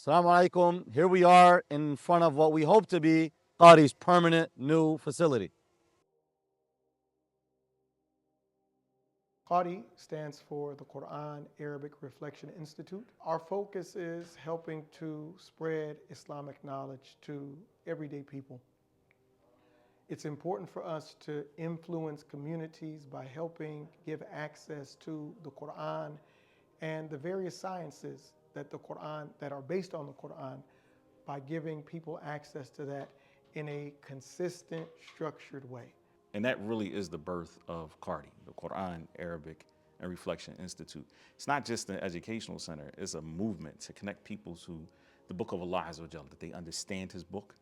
Assalamu alaikum. Here we are in front of what we hope to be QARI's permanent new facility. QARI stands for the Qur'an Arabic Reflection Institute. Our focus is helping to spread Islamic knowledge to everyday people. It's important for us to influence communities by helping give access to the Qur'an and the various sciences that are based on the Qur'an, by giving people access to that in a consistent, structured way. And that really is the birth of QARI, the Qur'an Arabic and Reflection Institute. It's not just an educational center, it's a movement to connect people to the book of Allah Azza wa Jalla, that they understand his book,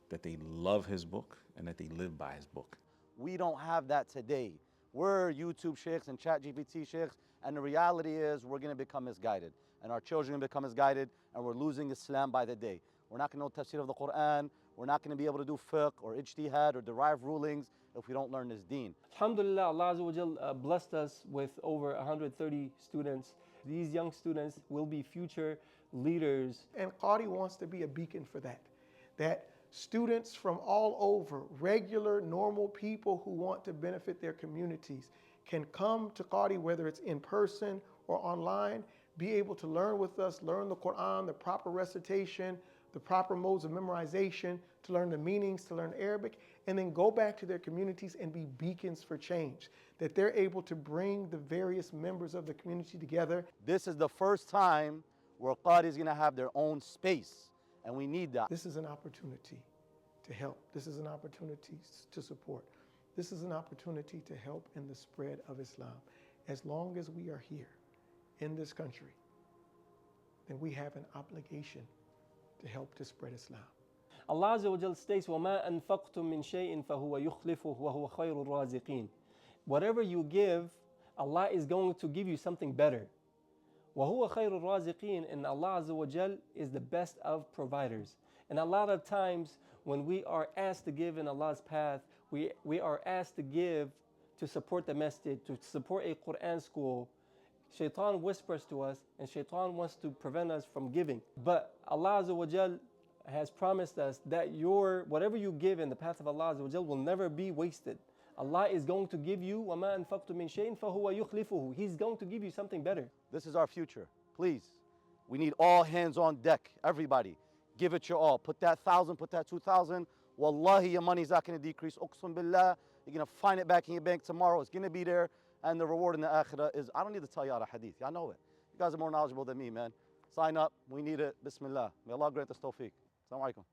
that they love his book, and that they live by his book. We don't have that today. We're YouTube sheikhs and ChatGPT sheikhs, and the reality is we're going to become misguided, and our children are going to become misguided, and we're losing Islam by the day. We're not going to know tafsir of the Qur'an, we're not going to be able to do fiqh or ijtihad or derive rulings if we don't learn this deen. Alhamdulillah, Allah Azza wa Jal blessed us with over 130 students. These young students will be future leaders. And QARI wants to be a beacon for that students from all over, regular, normal people who want to benefit their communities, can come to QARI, whether it's in person or online, be able to learn with us, learn the Qur'an, the proper recitation, the proper modes of memorization, to learn the meanings, to learn Arabic, and then go back to their communities and be beacons for change, that they're able to bring the various members of the community together. This is the first time where QARI is going to have their own space, and we need that. This is an opportunity to help. This is an opportunity to support. This is an opportunity to help in the spread of Islam. As long as we are here in this country, then we have an obligation to help to spread Islam. Allah Azza wa Jal states, وَمَا أَنفَقْتُم مِّن شَيْءٍ فَهُوَ يُخْلِفُهُ وَهُوَ خَيْرُ الرَّازِقِينَ. Whatever you give, Allah is going to give you something better. وَهُوَ خَيْرُ الرَّازِقِينَ. And Allah Azza wa Jal is the best of providers. And a lot of times when we are asked to give in Allah's path, we are asked to give to support the masjid, to support a Qur'an school. Shaitan whispers to us, and Shaitan wants to prevent us from giving. But Allah Azza wa Jal has promised us that whatever you give in the path of Allah Azza wa Jal will never be wasted. Allah is going to give you وَمَا أَنفَقْتُم مِّن شَيْءٍ فَهُوَ يُخْلِفُهُ. He's going to give you something better. This is our future. Please, we need all hands on deck. Everybody, give it your all. Put that 1,000, put that 2,000. Wallahi, your money's not going to decrease. Uqsum billah, you're going to find it back in your bank tomorrow. It's going to be there. And the reward in the akhirah is, I don't need to tell you out a hadith. Y'all know it. You guys are more knowledgeable than me, man. Sign up. We need it. Bismillah. May Allah grant us tawfiq. Assalamu alaikum.